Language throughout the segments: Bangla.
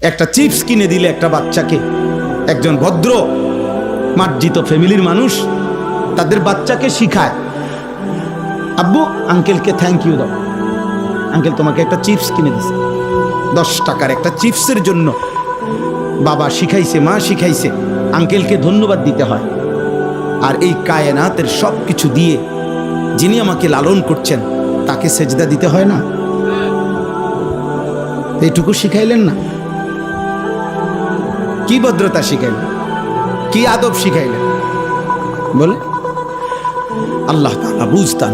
একটা চিপস কিনে দিলে একটা বাচ্চাকে, একজন ভদ্র মার্জিত ফ্যামিলির মানুষ তাদের বাচ্চাকে শিখায়, আব্বু আঙ্কেলকে থ্যাংক ইউ দাও, আঙ্কেল তোমাকে একটা চিপস কিনে দিছে। 10 টাকার একটা চিপসের জন্য বাবা শিখাইছে, মা শিখাইছে আঙ্কেলকে ধন্যবাদ দিতে হয়। আর এই কায়নাতের সব কিছু দিয়ে যিনি আমাকে লালন করছেন তাকে সেজদা দিতে হয় না? এইটুকু শিখাইলেন না? কি ভদ্রতা শিখাইলেন, কি আদব শিখাইলেন বলে? আল্লাহ তাআলা বুঝতান,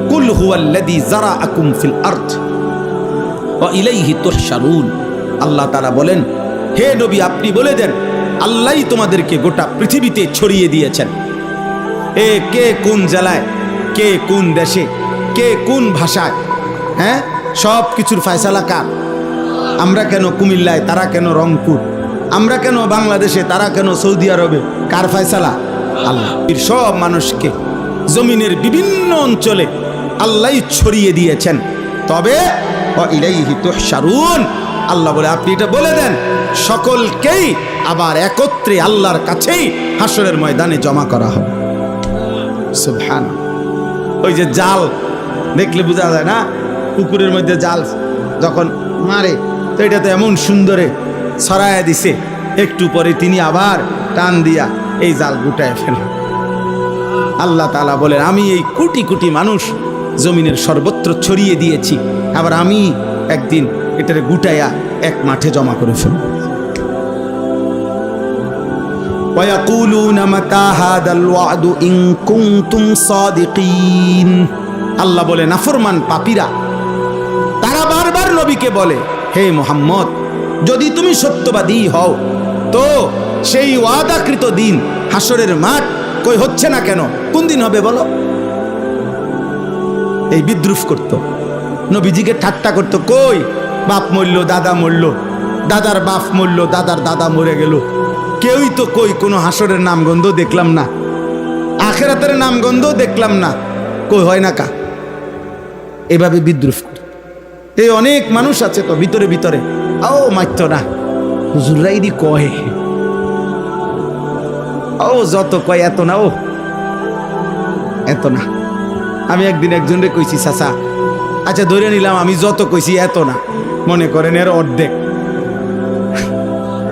কুল হুয়াল্লাযী যারাআকুম ফিল আরদ ওয়া ইলাইহি তুহশারুন। আল্লাহ তাআলা বলেন, হে নবী আপনি বলে দেন, আল্লাহই তোমাদেরকে গোটা পৃথিবীতে ছড়িয়ে দিয়েছেন। কে কোন জেলায়, কে কোন দেশে, কে কোন ভাষায়, হ্যাঁ, সব কিছুর ফয়সালা কার? আমরা কেন কুমিল্লায়, তারা কেন রংপুর? আমরা কেন বাংলাদেশে, তারা কেন সৌদি আরবে? কার ফয়সালা? আল্লাহ। সব মানুষকে জমিনের বিভিন্ন অঞ্চলে আল্লাহই ছড়িয়ে দিয়েছেন। তবে ইলাইহি তুহশারুন, আল্লাহ বলে আপনি এটা বলে দেন, সকলকেই আবার একত্রে আল্লাহর কাছেই হাসরের ময়দানে জমা করা হবে। সুবহানাল্লাহ। ওই যে জাল দেখলে বোঝা যায় না, পুকুরের মধ্যে জাল যখন মারে তো এটা তো এমন সুন্দরে ছড়ায়া দিছে, একটু পরে তিনি আবার টান দিয়া এই জাল গুটায় ফেলেন। আল্লাহ তাআলা বলেন, আমি এই কোটি কোটি মানুষ জমিনের সর্বত্র ছড়িয়ে দিয়েছি, আবার আমি একদিন এটারে গুটাইয়া এক মাঠে জমা করে ফেলব। ওয়ায়াকুলুনা মাতা হাদাল ওয়াদু ইন কুনতুম সাদিকিন। আল্লাহ বলে, নাফরমান পাপীরা তারা বারবার নবীকে বলে, হে মুহাম্মদ যদি তুমি সত্যবাদী হও তো সেই ওয়াদাকৃত দিন হাসরের মাঠ কই হচ্ছে না কেন? কোন দিন হবে বলো? এই বিদ্রুপ করত, নবীজিকে ঠাট্টা করত। কই বাপ মরল, দাদা মরল, দাদার বাপ মরল, দাদার দাদা মরে গেল, কেউই তো কই কোনো হাসরের নামগন্ধ দেখলাম না, আখিরাতের নামগন্ধ দেখলাম না, কই হয় না কা? এভাবে বিদ্রুপ করত। এই অনেক মানুষ আছে তো ভিতরে ভিতরে, ও মাইত না হুজুররাই দি কয়, ও যত কয় এত না, ও এত না। আমি একদিন একজনরে কইছি, চাচা আচ্ছা ধরে নিলাম আমি যত কইছি এত না, মনে করেন এর অর্ধেক,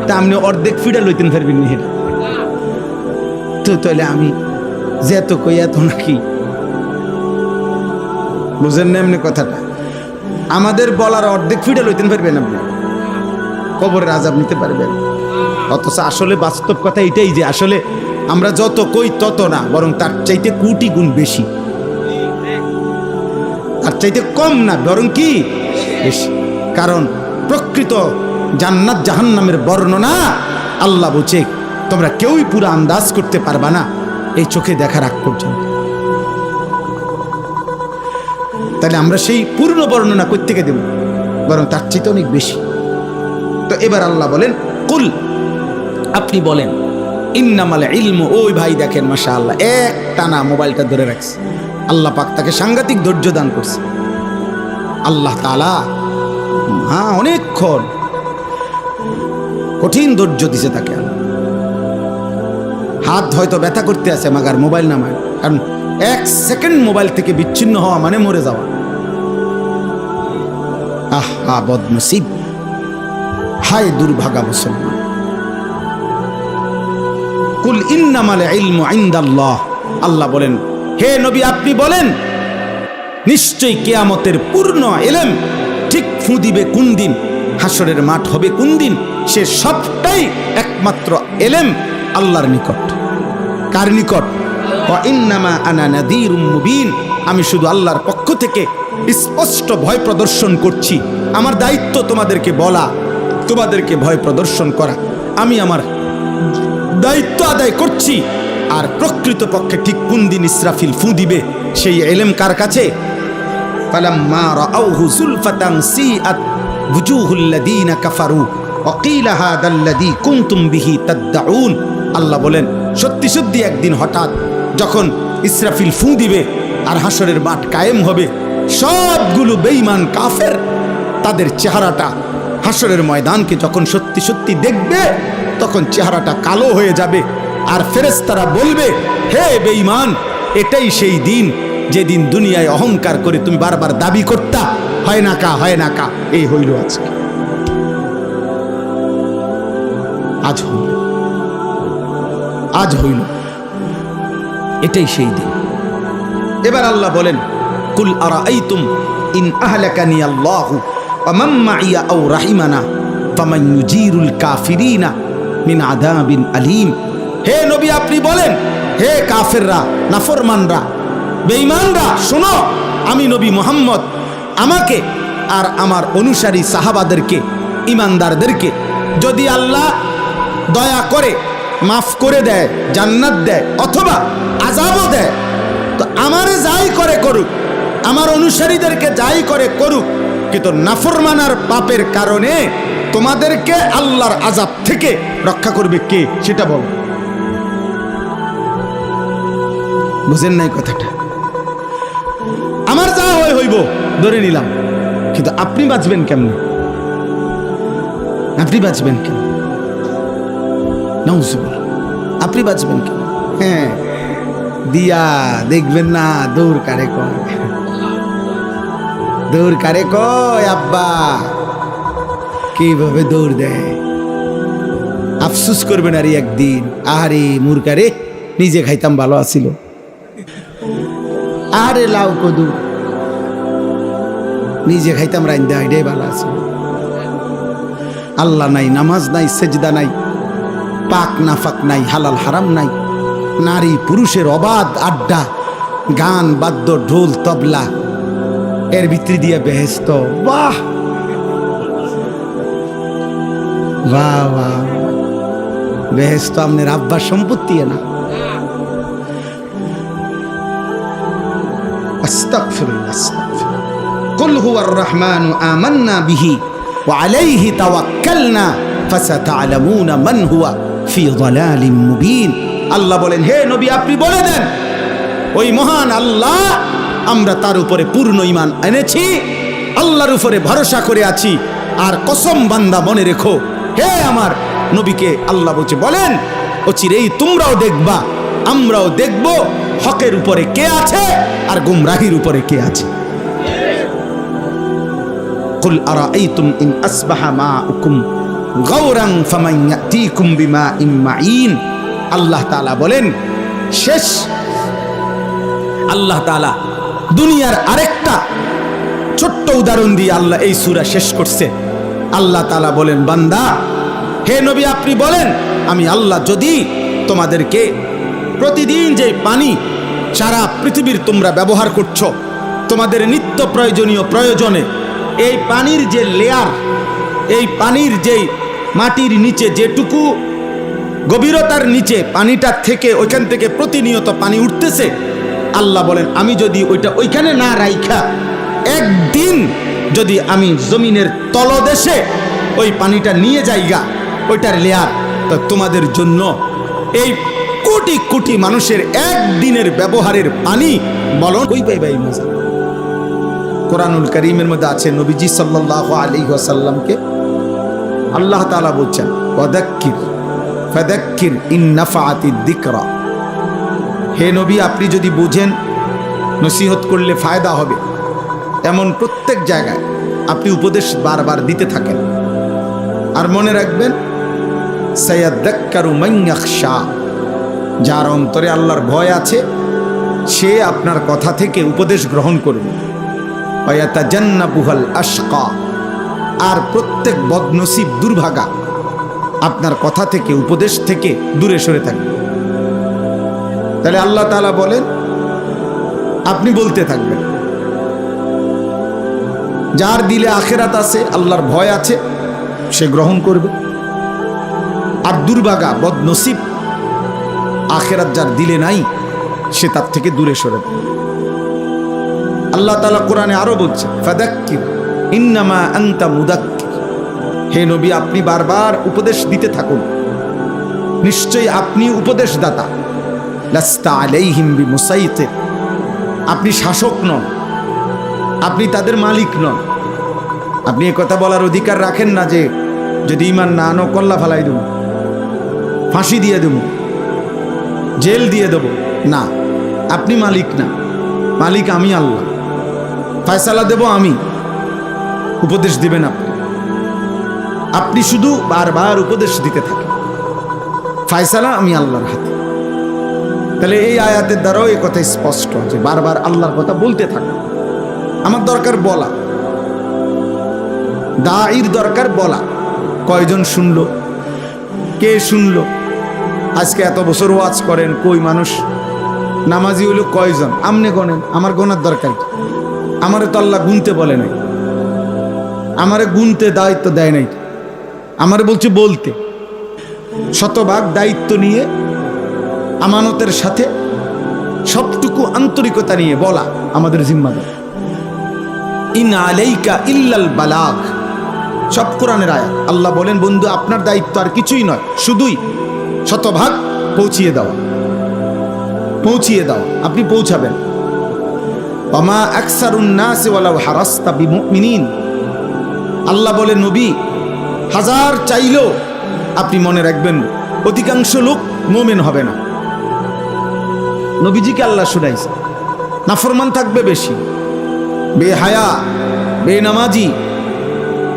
তা আপনি অর্ধেক ফিডা লইতেন পারবেন নি? তো তাহলে আমি যে এত কই এত নাকি? বুঝেন না এমনি কথাটা? আমাদের বলার অর্ধেক ফিডা লইতেন পারবেন আপনি, কবরের আযাব নিতে পারবেন। অথচ আসলে বাস্তব কথা এটাই যে আসলে আমরা যত কই তত না, বরং তার চাইতে কোটি গুণ বেশি, তার চাইতে কম না, বরং কি বেশি। কারণ প্রকৃত জান্নাত জাহান্নামের বর্ণনা আল্লাহ বলছে তোমরা কেউই পুরো আন্দাজ করতে পারবা না এই চোখে দেখার আগ পর্যন্ত। তাহলে আমরা সেই পূর্ণ বর্ণনা কই থেকে দেব? বরং তার চাইতে অনেক বেশি। তো এবার আল্লাহ বলেন, কুল আপনি বলেন, ইন্নামাল ইলমু, ওই ভাই দেখেন মাশাআল্লাহ এক টানা মোবাইলটা ধরে রাখছে, আল্লাহ পাক তাকে সাংঘাতিক ধৈর্য দান করছে। আল্লাহ তাআলা হ্যাঁ অনেকক্ষণ কঠিন ধৈর্য দিছে তাকে। হাত হয়তো ব্যথা করতে আছে, মাগার মোবাইল নামায়, কারণ 1 সেকেন্ড মোবাইল থেকে বিচ্ছিন্ন হওয়া মানে মরে যাওয়া। আহা বদনসিব, হায় দুর্ভাগা মুসলমান। কুল ইন্নামাল ইলমু ইনদাল্লাহ, আল্লাহ বলেন হে নবী আপনি বলেন নিশ্চয়ই কিয়ামতের পূর্ণ ইলম ঠিক ফু দিবে কোন দিন, হাসরের মাঠ হবে কোন দিন, সে সবটাই একমাত্র ইলম আল্লাহর নিকট। কার নিকট? ওয়া ইন্নামা আনা নাযীরুম মুবিন, আমি শুধু আল্লাহর পক্ষ থেকে স্পষ্ট ভয় প্রদর্শন করছি। আমার দায়িত্ব তোমাদেরকে বলা, তোমাদেরকে ভয় প্রদর্শন করা, আমি আমার দায়িত্ব আদায় করছি। আর প্রকৃত পক্ষে ঠিক কোন দিন ইসরাফিল ফু দিবে সেই ইলম কার কাছে? ফালাম্মা রাআউহু যুলফাতান সিআত ওয়ুজুহুল লাযীনা কাফারু ওয়া ক্বিলা হাদাল্লাযী কুনতুম বিহি তাদউন। আল্লাহ বলেন সত্যি সত্যি একদিন হঠাৎ যখন ইসরাফিল ফু দিবে আর হাসরের মাঠ কায়েম হবে, সবগুলো বেঈমান কাফের তাদের চেহারাটা হাসরের ময়দানকে যখন সত্যি সত্যি দেখবে তখন চেহারাটা কালো হয়ে যাবে, আর ফেরেশতারা বলবে, হে বেঈমান, এটাই সেই দিন যেদিন দুনিয়ায় অহংকার করে তুমি বারবার দাবি করতা হয় না কা, হয় না কা। এই হইল আজকে, আজ হইল, আজ হইল, এটাই সেই দিন। এবার আল্লাহ বলেন, কুল আরাআইতুম ইন আহলাকানি আল্লাহু ওয়া মান মাইয়া আও রাহিমানা ফামান ইউজিরুল কাফিরিনা মিন আযাবিন আলীম। হে নবী আপনি বলেন, হে কাফেররা, নাফরমানরা, বেঈমানরা, শোনো, আমি নবী মুহাম্মদ আমাকে আর আমার অনুসারী সাহাবাদেরকে, ইমানদারদেরকে যদি আল্লাহ দয়া করে মাফ করে দেয়, জান্নাত দেয় অথবা আযাবও দেয়, তো আমারে যাই করে করুক, আমার অনুসারীদেরকে যাই করে করুক, কিন্তু নাফরমানার পাপের কারণে তোমাদেরকে আল্লাহর আযাব থেকে রক্ষা করবে কে সেটা বল। বুঝেন নাই কথাটা? আমার যা হয় হইব ধরে নিলাম, কিন্তু আপনি বাঁচবেন কেমনে? আপনি বাঁচবেন কেন? নাউজুবিল্লাহ, আপনি বাঁচবেন কেন? হ্যাঁ, দিয়া দেখবেন না দৌড় কারে কয়, দৌড় কারে কয় আব্বা কিভাবে দৌড় দেয়। আফসুস করবেন আর একদিন, আরে মুরকারে নিজে খাইতাম ভালো আছিল, আরে লাউ কদু নিজে খাইতাম রাইন্দা এটাই ভালো আছিল। আল্লাহ নাই, নামাজ নাই, সেজদা নাই, পাক নাফাক নাই, হালাল হারাম নাই, নারী পুরুষের অবাধ আড্ডা, গান বাদ্য ঢোল তবলা, এর ভিতরে দিয়ে বেহেস্ত। বাহ বাহ বাহ, বেহেস্ত আপনার আব্বার সম্পত্তি না। আস্তাগফিরুল্লাহ, আস্তাগফিরুল্লাহ। কুল হুয়ার রহমানু আমান্না বিহি ওয়া আলাইহি তাওয়াক্কালনা ফাসাতা'লামুনা মান হুয়া ফি যালালিম মুবিন। আল্লাহ বলেন, হে নবী আপনি বলে দেন, ওই মহান আল্লাহ, আমরা তার উপরে পূর্ণ ঈমান এনেছি, আল্লাহর উপরে ভরসা করে আছি। আর কসম বান্দা মনে রেখো, হে আমার নবীকে আল্লাহ বলছে, বলেন অচিরেই তোমরাও দেখবা, আমরাও দেখব হকের উপরে কে আছে আর গুমরাহির উপরে কে আছে। কুল আরাআইতুম ইন আসবাহা মাউকুম গাওরান ফামান ইয়াতিকুম বিমাইন মাঈন। আল্লাহ তাআলা বলেন, শেষ আল্লাহ তাআলা দুনিয়ার আরেকটা ছোট্ট উদাহরণ দিয়ে আল্লাহ এই সূরা শেষ করছে। আল্লাহ তাআলা বলেন, বান্দা হে নবী আপনি বলেন, আমি আল্লাহ যদি তোমাদেরকে প্রতিদিন যে পানি সারা পৃথিবীর তোমরা ব্যবহার করছো, তোমাদের নিত্য প্রয়োজনীয় প্রয়োজনে এই পানির যে লেয়ার, এই পানির যেই মাটির নিচে যেটুকু গভীরতার নিচে পানিটা থেকে, ওইখান থেকে প্রতিনিয়ত পানি উঠতেছে, আল্লাহ বলেন আমি যদি ওইটা ওইখানে না রাইখা একদিন যদি আমি জমিনের তলদেশে ওই পানিটা নিয়ে যাইগা, ওইটার লেয়ার, তো তোমাদের জন্য এই কোটি কোটি মানুষের একদিনের ব্যবহারের পানি বলন কই পাইবাই মজা। কোরআনুল কারীমের মধ্যে আছে, নবীজি সাল্লাল্লাহু আলাইহি ওয়াসাল্লামকে আল্লাহ তাআলা বলছেন, ওয়াদাক্কির ফাদাক্কির ইন নাফাআতিদ যিকরা। হে নবী আপনি যদি বুঝেন নসিহত করলে ফায়দা হবে, এমন প্রত্যেক জায়গায় আপনি উপদেশ বারবার দিতে থাকেন। আর মনে রাখবেন, সায়াযাক্কারু মান ইয়াখশা, যার অন্তরে আল্লাহর ভয় আছে সে আপনার কথা থেকে উপদেশ গ্রহণ করবে। ওয়া ইয়াতাজান্নাবুহাল আশকা, আর প্রত্যেক বদনসিব দুর্ভাগা আপনার কথা থেকে, উপদেশ থেকে দূরে সরে থাকবে। তাহলে আল্লাহ তাআলা বলেন আপনি বলতে থাকবেন, যার দিলে আখিরাত আছে, আল্লাহর ভয় আছে, সে গ্রহণ করবে। আর দুর্ভাগা বদনসিব, আখিরাত যার দিলে নাই, সে তার থেকে দূরে সরে যাবে। আল্লাহ তাআলা কোরআনে আরো বলছে, ফাদাক্কির ইন্নামা আনতা মুদাক্কির। হে নবী আপনি বারবার উপদেশ দিতে থাকুন, নিশ্চয়ই আপনি উপদেশদাতা। লাস্তা আলাইহিম বিমুসাইতির, আপনি শাসক নন, আপনি তাদের মালিক নন। আপনি এ কথা বলার অধিকার রাখেন না যে যদি ইমান না আনো কল্লা ফালাই দেব, ফাঁসি দিয়ে দেব, জেল দিয়ে দেব। না, আপনি মালিক না, মালিক আমি আল্লাহ। ফয়সালা দেব আমি, উপদেশ দিবেন আপনি। আপনি শুধু বারবার উপদেশ দিতে থাকেন, ফয়সালা আমি আল্লাহর হাতে। তাহলে এই আয়াতের দ্বারাও এই কথা স্পষ্ট যে বারবার আল্লাহর কথা বলতে থাকা। আমার দরকার বলা, দাঈর দরকার বলা। কয়জন শুনলো, কে শুনলো? আজকে এত বছর ওয়াজ করেন, কই মানুষ নামাজি হইল কয়জন? আমনে গনেন, আমার গোনার দরকার কি? আমারে তো আল্লাহ গুনতে বলে নাই, আমারে গুনতে দায়িত্ব দেয় নাই, আমারে বলছে বলতে। শতভাগ দায়িত্ব নিয়ে আমানতের সাথে সবটুকু আন্তরিকতা নিয়ে বলা আমাদের জিম্মাদার। ইন আলাইকা ইল্লাল বালাগ, সব কোরআনের আয়াত। আল্লাহ বলেন বন্ধু আপনার দায়িত্ব আর কিছুই নয়, শুধুই শতভাগ পৌঁছিয়ে দেওয়া, পৌঁছিয়ে দাও, আপনি পৌঁছাবেন। ওমা আকসারুন নাস ওয়ালাউ হারাসতা বিমুমিনিন, আল্লাহ বলে নবী হাজার চাইলেও আপনি মনে রাখবেন অধিকাংশ লোক মুমিন হবে না। নবীজিকে আল্লাহ শুনাইছে নাফরমান থাকবে বেশি, বেহায়া, বেনামাজি,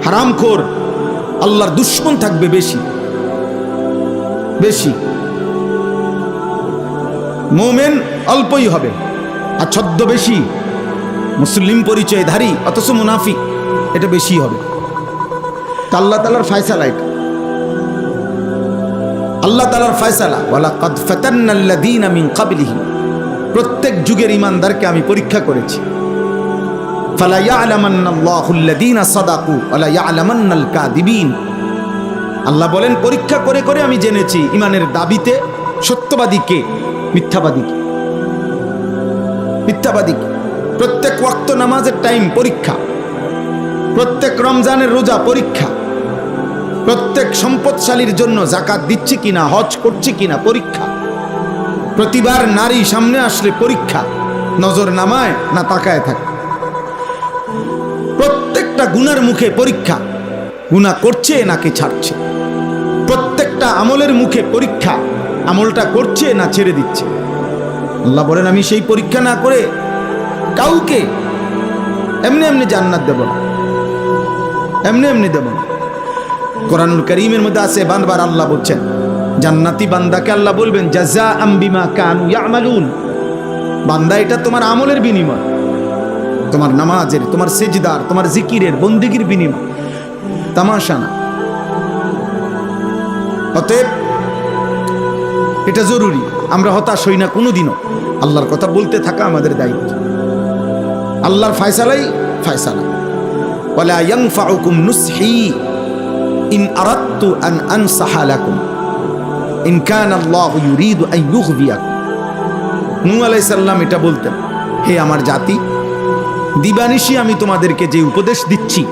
হারামখোর, আল্লাহর দুশমন থাকবে বেশি বেশি। মুমিন অল্পই হবে, আর ছদ্মবেশী মুসলিম পরিচয়ধারী অথচ মুনাফিক এটা বেশি হবে। তা আল্লাহ তাআলার ফয়সালা এটা, আল্লাহ তাআলার ফয়সালা। ওয়ালাকাদ ফাতান্নাল্লাযীনা মিন ক্বাবলিহিম, প্রত্যেক যুগের ঈমানদারকে আমি পরীক্ষা করেছি। ফালা ইয়ালামান্নাল্লাহুল্লাযীনা সাদাকু ওয়ালা ইয়ালামান্নাল কাযিবিন, আল্লাহ বলেন পরীক্ষা করে করে আমি জেনেছি ঈমানের দাবিতে সত্যবাদী কে, মিথ্যাবাদী কে, মিথ্যাবাদী কে। প্রত্যেক ওয়াক্ত নামাজের টাইম পরীক্ষা, প্রত্যেক রমজানের রোজা পরীক্ষা, প্রত্যেক সম্পদশালীর জন্য যাকাত দিচ্ছে কিনা, হজ করছে কিনা পরীক্ষা, প্রতিবার নারী সামনে আসলে পরীক্ষা, নজর নামায় না তাকায় থাকে, প্রত্যেকটা গুনার মুখে পরীক্ষা, গুনাহ করছে নাকি ছাড়ছে, প্রত্যেকটা আমলের মুখে পরীক্ষা, আমলটা করছে না ছেড়ে দিচ্ছে। আল্লাহ বলেন আমি সেই পরীক্ষা না করে কাউকে এমনি এমনি জান্নাত দেব না, এমনি এমনি দেব না। কোরআনুল কারীমের মধ্যে আছে বারবার আল্লাহ বলছেন জান্নাতি বান্দাকে আল্লাহ বলবেন জাযাআম বিমা কানু ইয়ামালুন, বান্দা এটা তোমার আমলের বিনিময়, তোমার নামাজের, তোমার সিজদার, তোমার জিকিরের, বন্দেগীর বিনিময়, তামাশা না। অতএব এটা জরুরি, আমরা হতাশ হই না কোনোদিনও, আল্লাহর কথা বলতে থাকা আমাদের দায়িত্ব। আল্লাহর ফয়সালাই ফয়সালা। ওয়ালা ইয়ানফাউকুম নুসহি ইন আরাদতু আন আনসাহা লাকুম ইন কানা আল্লাহু ইউরিদু আন ইউগবিয়াকুম। নূহ আলাইহিস সালাম এটা বলতেন, হে আমার জাতি, দিবানিশি আমি তোমাদেরকে যে উপদেশ দিচ্ছি,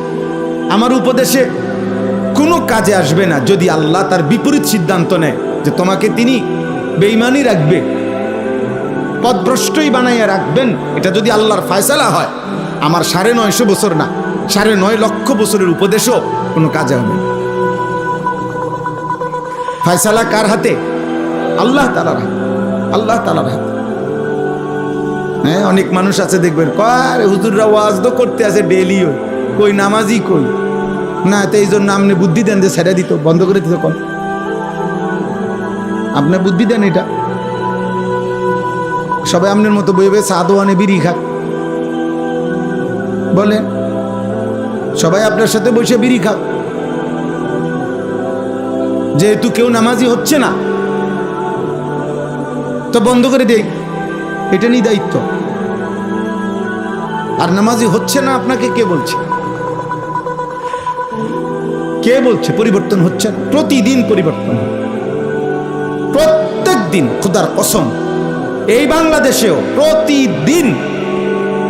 আমার উপদেশে কোনো কাজে আসবে না যদি আল্লাহ তার বিপরীত সিদ্ধান্ত নেয় যে তোমাকে তিনি বেঈমানি রাখবে, পথভ্রষ্টই বানাইয়া রাখবেন। এটা যদি আল্লাহর ফয়সালা হয়, আমার ৯৫০ বছর না ৯.৫ লক্ষ বছরের উপদেশও কোনো কাজে হবে না। ফয়সালা কার হাতে? আল্লাহ তাআলার হাতে, আল্লাহ তাআলার হাতে। হ্যাঁ, অনেক মানুষ আছে দেখবেন কয় হুজুররা ওয়াজ তো করতে আছে ডেইলি, কই নামাজি কই না, তো এই জন্য আপনি বুদ্ধি দেন যে ছেড়ে দিত, বন্ধ করে দিত। কোন আপনি বুদ্ধি দেন এটা? সবাই আপনার মতো বইবে সাদোয়ানে বিড়ি খাক, বলেন সবাই আপনার সাথে বসে বিড়ি খাক, যেহেতু কেউ নামাজি হচ্ছে না তো বন্ধ করে দেই, এটা নিয়ে দায়িত্ব। আর নামাজি হচ্ছে না আপনাকে কে বলছে? কে বলছে পরিবর্তন হচ্ছে না? প্রতিদিন পরিবর্তন, প্রত্যেক দিন। খোদার কসম, এই বাংলাদেশেও প্রতিদিন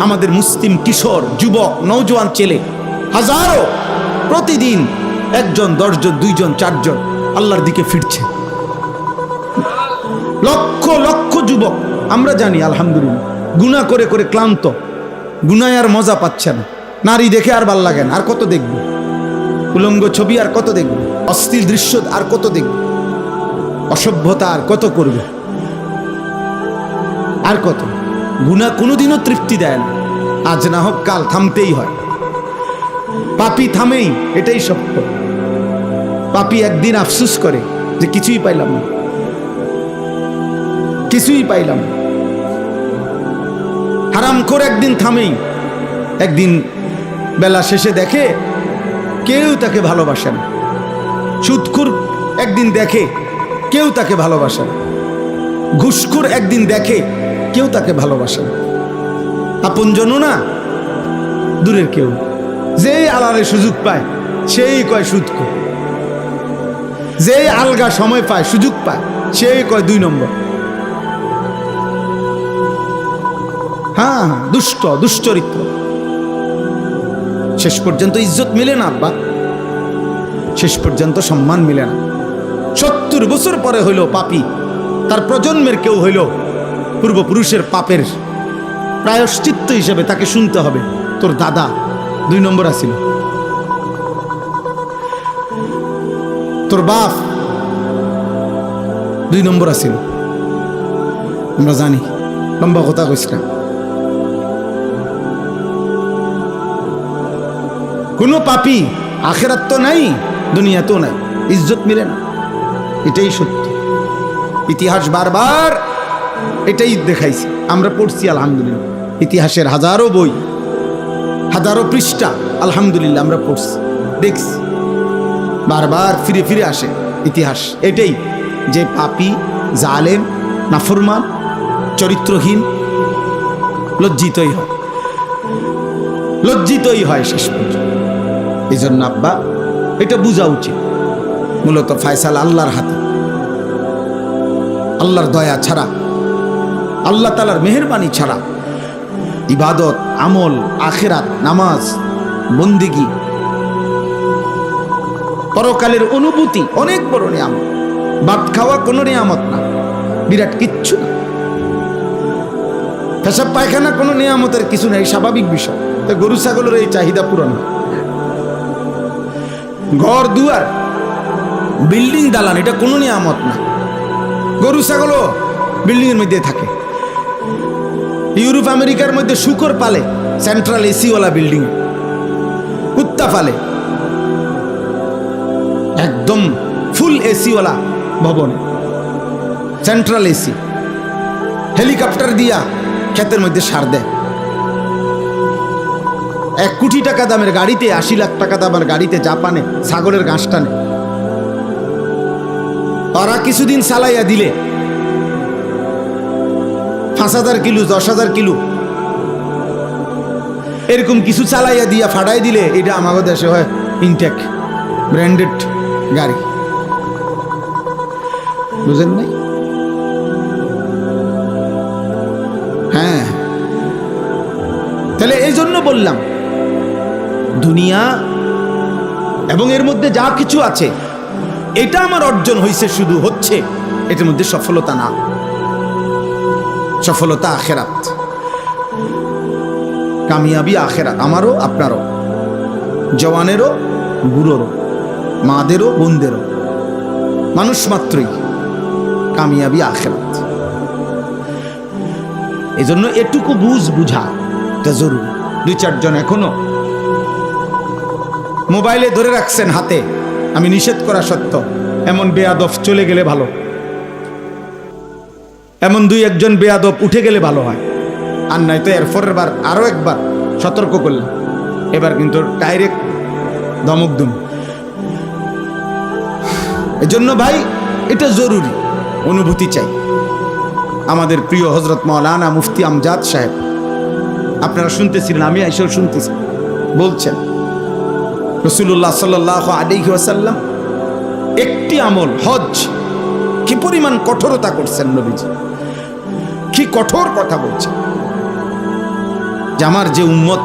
আমাদের মুসলিম কিশোর, যুবক, নওজোয়ান ছেলে হাজারো প্রতিদিন ১ জন, ১০ জন, ২ জন, ৪ জন আল্লাহর দিকে ফিরছে। লক্ষ লক্ষ যুবক আমরা জানি আলহামদুলিল্লাহ গুনাহ করে করে ক্লান্ত, গুনায় আর মজা পাচ্ছে না, নারী দেখে আর ভাল লাগে না, আর কত দেখবো? উলঙ্গ ছবি আর কত দেখবো? অশ্লীল দৃশ্য আর কত দেখবো? অসভ্যতা আর কত করবে? আর কত? গুনাহ কোনোদিনও তৃপ্তি দেয় না, আজ না হোক কাল থামতেই হয়। পাপী থামেই, এটাই সত্য। পাপী একদিন আফসোস করে যে কিছুই পাইলাম না, কিছুই পাইলাম না। হারামখোর একদিন থামেই, একদিন বেলা শেষে দেখে কেউ তাকে ভালোবাসে না। সুদখোর একদিন দেখে কেউ তাকে ভালোবাসে না। ঘুষখোর একদিন দেখে কেউ তাকে ভালোবাসে না। আপনজনও না, দূরের কেউ। যেই আলারে সুযোগ পায় সেই কয় সুদখোর, যেই আলগা সময় পায়, সুযোগ পায়, সেই কয় 2 নম্বর। হ্যাঁ, দুশ্চরিত্র। শেষ পর্যন্ত ইজ্জত মিলে না আব্বা, শেষ পর্যন্ত সম্মান মিলে না। 70 বছর পরে হইল পাপী, তার প্রজন্মের কেউ হইল পূর্বপুরুষের পাপের প্রায়শ্চিত্ত হিসেবে তাকে শুনতে হবে, তোর দাদা 2 নম্বর আছিল, তোর বাপ 2 নম্বর আছিল। আমরা জানি, লম্বা কথা কইস না। কোনো পাপী আখেরাত তো নাই, দুনিয়াতেও নাই, ইজ্জত মিলে না, এটাই সত্য। ইতিহাস বারবার এটাই দেখাইছে, আমরা পড়ছি আলহামদুলিল্লাহ। ইতিহাসের হাজারো বই, হাজারো পৃষ্ঠা আলহামদুলিল্লাহ আমরা পড়ছি, দেখছি। বারবার ফিরে ফিরে আসে ইতিহাস এটাই, যে পাপী, জালেম, নাফরমান, চরিত্রহীন লজ্জিতই হয়, লজ্জিতই হয় শেষ পর্যন্ত। এই জন্য আব্বা এটা বোঝা উচিত, মূলত ফয়সালা আল্লাহর হাতে। আল্লাহর দয়া ছাড়া, আল্লাহ তাআলার মেহেরবানি ছাড়া ইবাদত, আমল, আখিরাত, নামাজ, বন্দেগী, পরকালের অনুভূতি অনেক বড় নিয়ামত। ভাত খাওয়া কোনো নিয়ামত না, বিরাট কিচ্ছু না। পেশাব পায়খানা কোনো নিয়ামতের কিছু নেই, স্বাভাবিক বিষয়। তো গরু ছাগলের এই চাহিদা পূরণ হয়। ঘর দুয়ার, বিল্ডিং, দালান, এটা কোনো নিয়ামত না। গরু ছাগলও বিল্ডিং এর মধ্যে থাকে। ইউরোপ আমেরিকার মধ্যে শুকর পালে সেন্ট্রাল এসিওয়ালা বিল্ডিং, কুত্তা পালে একদম ফুল এসিওয়ালা ভবন, সেন্ট্রাল এসি। হেলিকপ্টার দিয়া ক্ষেতের মধ্যে সার দেয়। 1 কোটি টাকা দামের গাড়িতে, 80 লাখ টাকা দামের গাড়িতে জাপানে ছাগলের ঘাস টানে। ওরা কিছুদিন চালাইয়া দিলে 5,000 কিলো, 10,000 কিলো এরকম কিছু চালাইয়া দিয়া ফাটাই দিলে এটা আমাদের দেশে হয় ইনটেক ব্র্যান্ডেড গাড়ি। বুঝেন নাই? হ্যাঁ, তাহলে এই জন্য বললাম দুনিয়া এবং এর মধ্যে যা কিছু আছে এটা আমার অর্জন হয়েছে, শুধু হচ্ছে, এটার মধ্যে সফলতা না। সফলতা আখেরাত, কামিয়াবি আখেরাত, আমারও আপনারও, জওয়ানেরও বুড়োরও, মাদেরও বোনদেরও, মানুষ মাত্রই কামিয়াবি আখেরাত। এই জন্য এটুকু বুঝা এটা জরুরি। 2-4 জন এখনো মোবাইলে ধরে রাখছেন হাতে, আমি নিষেধ করা সত্ত্বেও, এমন বেয়াদব চলে গেলে ভালো, এমন 2-1 জন বেয়াদব উঠে গেলে ভালো হয়। আর নাই তো এর পরের বার আরো একবার সতর্ক করলাম, এবার কিন্তু ডাইরেক্ট ধমক দুম। এজন্য ভাই এটা জরুরি, অনুভূতি চাই। আমাদের প্রিয় হযরত মাওলানা মুফতি আমজাদ সাহেব, আপনারা শুনতেছিলেন, আমি এসেও শুনতেছি, বলছেন রাসূলুল্লাহ সাল্লাল্লাহু আলাইহি ওয়াসাল্লাম একটি আমল হজ কি পরিমাণ কঠোরতা করছেন নবীজি, কি কঠোর কথা বলছেন যে আমার যে উম্মত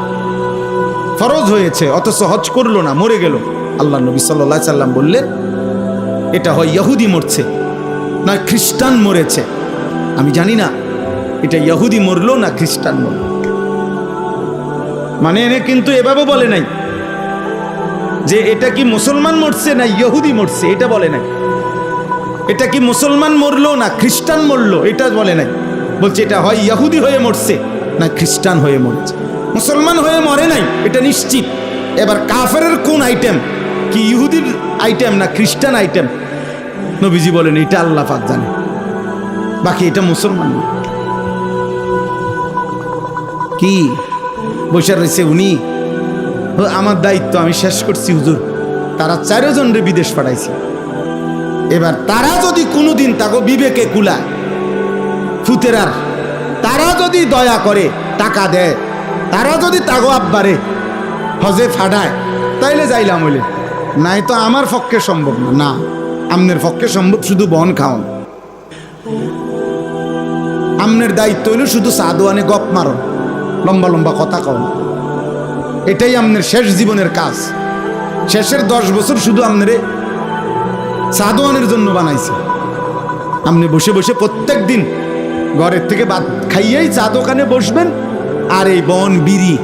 ফরজ হয়েছে অথচ হজ করলো না, মরে গেল। আল্লাহ নবী সাল্লাল্লাহু আলাইহি সাল্লাম বললেন এটা হয় ইহুদি মরছে না খ্রিস্টান মরেছে। আমি জানি না এটা ইহুদি মরলো না খ্রিস্টান মরলো, মানে এনে কিন্তু এভাবে বলে নাই যে এটা কি মুসলমান মরছে না ইহুদি মরছে, এটা বলে নাই। এটা কি মুসলমান মরলো না খ্রিস্টান মরলো, এটা বলে নাই। বলছে এটা হয় ইহুদি হয়ে মরছে না খ্রিস্টান হয়ে মরেছে, মুসলমান হয়ে মরে নাই, এটা নিশ্চিত। এবার কাফেরের কোন আইটেম, কি ইহুদির আইটেম না খ্রিস্টান আইটেম, নবীজি বলেন এটা আল্লাহ পাক জানে, বাকি এটা মুসলমান না। কি বসে রয়েছে উনি, আমার দায়িত্ব আমি শেষ করছি হুজুর। তারা 4 জনের বিদেশ পাঠাইছে। এবার তারা যদি কোনোদিন তাকে বিবেকে কুলায়, ফুতেরার তারা যদি দয়া করে টাকা দেয়, তারা যদি তাগো আব্বারে হজে ফাডায়, তাইলে যাইলাম হইলে, নাই তো আমার পক্ষে সম্ভব না। না, আমনের পক্ষে সম্ভব শুধু বন খাওন। আমনের দায়িত্ব হইল শুধু সাদোয়ানে গপ মারো, লম্বা লম্বা কথা কও। এটাই আমনের শেষ জীবনের কাজ। শেষের 10 বছর শুধু আমনেরে সাদোয়ানের জন্য বানাইছে। আপনি বসে বসে প্রত্যেক দিন ঘরের থেকে ভাত খাইয়েই চা দোকানে বসবেন, আর এই বন বিড়ি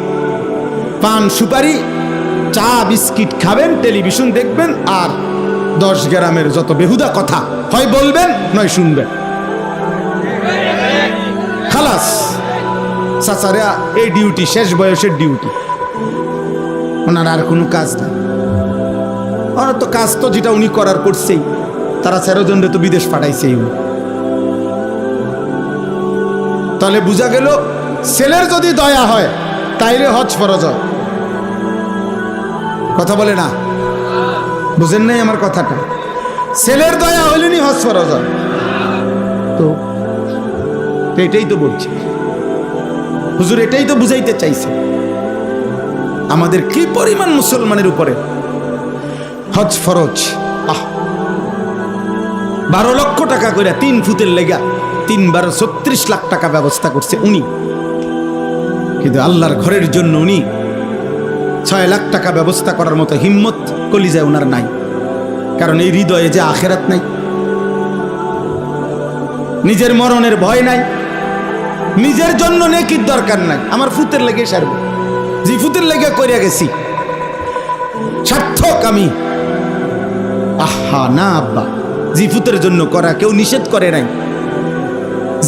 পান সুপারি চা বিস্কিট খাবেন, টেলিভিশন দেখবেন, আর 10 গ্রামের যত বেহুদা কথা হয় বলবেন নয় শুনবেন। খালাস, চাচারা এই ডিউটি, শেষ বয়সের ডিউটি, ওনার আর কোনো কাজ নেই। ওনার তো কাজ তো যেটা উনি করার করছেই, তারা 13 জনরে তো বিদেশ পাঠাইছেই। তাহলে বোঝা গেল ছেলের যদি দয়া হয় তাইলে হজ ফরজ হয়। কথা বলে না, বুঝেন নাই আমার কথাটা? ছেলের দয়া হইলেনি হজ ফরজ হয়। তো এটাই তো বলছি হুজুর, এটাই তো বুঝাইতে চাইছে আমাদের কি পরিমাণ মুসলমানের উপরে হজ ফরজ। 12 লক্ষ টাকা করে 3 ফুটের লেগা 3 বার 36 লাখ টাকা ব্যবস্থা করছে উনি, কিন্তু আল্লাহর ঘরের জন্য উনি 6 লাখ টাকা ব্যবস্থা করার মতো হিম্মত কলিজায় ওনার নাই। কারণ এই হৃদয়ে যে আখেরাত নাই, নিজের মরণের ভয় নাই, নিজের জন্য নেকির দরকার নাই। আমার ফুতের লেগে সারব, জি ফুতের লেগে করিয়া গেছি, সার্থক আমি। আহা না আব্বা, জিফুতের জন্য করা কেউ নিষেধ করে নাই,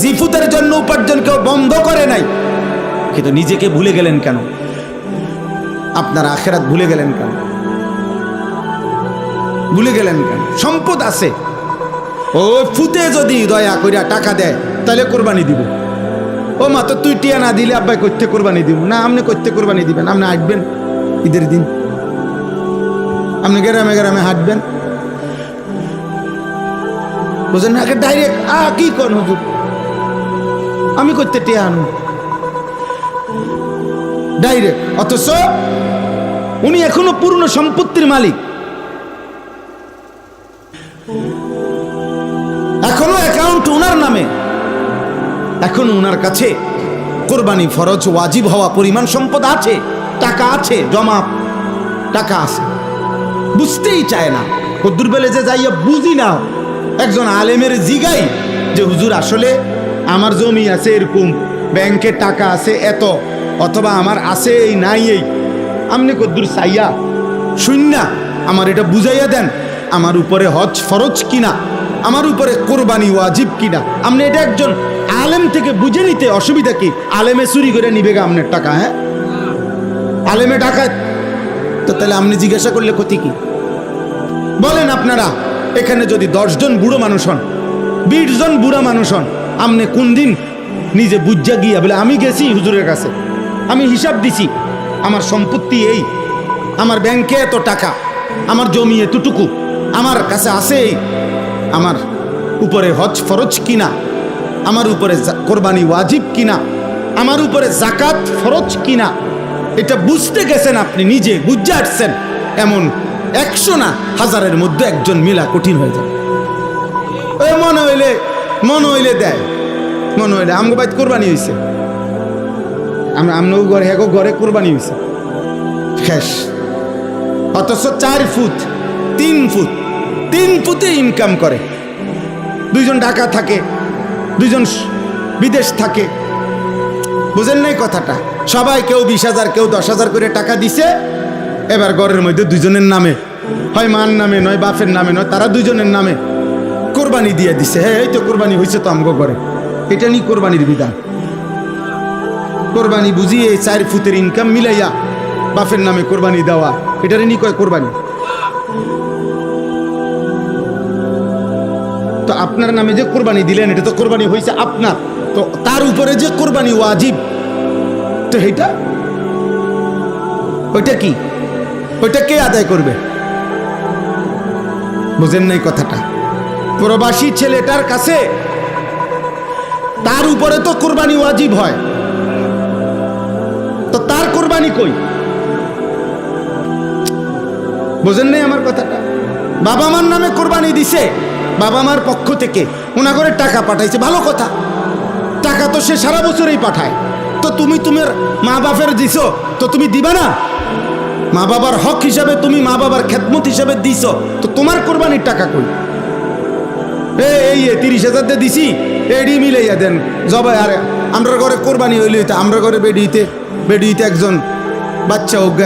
জিফুতের জন্য উপার্জন কেউ বন্ধ করে নাই, কিন্তু নিজেকে ভুলে গেলেন কেন? আপনার আখেরাত ভুলে গেলেন কেন? ভুলে গেলেন কেন? সম্পদ আছে, ও ফুতে যদি দয়া করিয়া টাকা দেয় তাহলে কোরবানি দিব। ও মা তো তুই টিয়া না দিলে আব্বাই করতে কোরবানি দিব না। আপনি করতে কোরবানি দিবেন, আপনি আসবেন ঈদের দিন, আপনি গ্রামে গ্রামে হাঁটবেন, বুঝলেন না? ডাইরেক্ট কি কোন হুজুর আমি করতে টিয়া আনু ডাইরেক্ট, অথচ উনি এখনো পূর্ণ সম্পত্তির মালিক, এখনো অ্যাকাউন্ট ওনার নামে, এখনো ওনার কাছে কোরবানি ফরজ ওয়াজিব হওয়া পরিমাণ সম্পদ আছে, টাকা আছে, জমা টাকা আছে, বুঝতেই চায় না। কদ্দুর বেলে যে যাইয়া বুঝি না, একজন আলেমের জিগাই যে হুজুর আসলে আমার জমি আছে এরকম, ব্যাংকে টাকা আছে এত, অথবা আমার আছে এই নাই এই, আমনে কদ্দুর চাইয়া শুননা আমার এটা বুঝাইয়া দেন, আমার উপরে হজ ফরজ কিনা, আমার উপরে কোরবানি ওয়াজিব কিনা। আপনি এটা একজন আলেম থেকে বুঝে নিতে অসুবিধা কি? আলেমে চুরি করে নিবে গা আপনার টাকা? হ্যাঁ, আলেমে টাকা তো তাহলে আপনি জিজ্ঞাসা করলে ক্ষতি কি? বলেন আপনারা এখানে যদি 10 জন বুড়ো মানুষ হন, 20 জন বুড়া মানুষ হন, আপনি কোন দিন নিজে বুঝা গিয়া বলে আমি গেছি হুজুরের কাছে, আমি হিসাব দিছি, আমার সম্পত্তি এই, আমার ব্যাংকে এত টাকা, আমার জমি এতটুকু, আমার কাছে আছে এই, আমার উপরে হজ ফরজ কিনা, আমার উপরে কোরবানি ওয়াজিব কিনা, আমার উপরে জাকাত ফরজ কিনা, এটা বুঝতে গেছেন আপনি, নিজে বুঝে আসছেন, এমন 100 না 1000-এর মধ্যে একজন মিলা কঠিন হয়ে যায়। ওই মনে হইলে দেয়, মনে হইলে আমগো বাইত কোরবানি হয়েছে, আমগো ঘরে এক ঘরে কোরবানি হয়েছে শেষ। অথচ 4 ফুট 3 ফুটে ইনকাম করে, 2 জন ঢাকা থাকে, 2 জন বিদেশ থাকে, বুঝেন নাই কথাটা? সবাই কেউ 20,000 কেউ 10,000 করে টাকা দিছে। এবার ঘরের মধ্যে দুজনের নামে, হয় মার নামে নয় বাপের নামে নয়, তারা দুজনের নামে কোরবানি দিয়ে দিছে। হ্যাঁ, এই তো কোরবানি হয়েছে তো আমগো ঘরে। এটা নি কোরবানির বিধান? কোরবানি বুঝিয়ে 4 ফুটের ইনকাম মিলাইয়া বাপের নামে কোরবানি দেওয়া, এটারে নি কয় কোরবানি? তো আপনার নামে যে কোরবানি দিলেন, এটা তো কোরবানি হয়েছে আপনার, তো তার উপরে যে কোরবানি ওয়াজিব, তো এটা ওইটা কি? ওইটা কে আদায় করবে? বুঝেন নাই কথাটা? প্রবাসী ছেলেটার কাছে তার উপরে তো কোরবানি ওয়াজিব হয়, তো তার কোরবানি কই? বুঝেন নাই আমার কথাটা? বাবা মার নামে কোরবানি দিছে, বাবা মার পক্ষ থেকে ওনা করে টাকা পাঠাইছে, ভালো কথা। টাকা তো সে সারা বছরই পাঠায়, তো তুমি তোমার মা বাপের দিছো, তো তুমি দিবা না? মা বাবার হক হিসাবে তুমি মা বাবার খেদমত হিসাবে দিছো, তো তোমার কোরবানির টাকা কই? এই 30,000 দিয়ে দিছি, এডি মিলাইয়া দেন জবাই। আর আমরা ঘরে কোরবানি হইলে আমরা ঘরে বেডিতে একজন বাচ্চা হোক,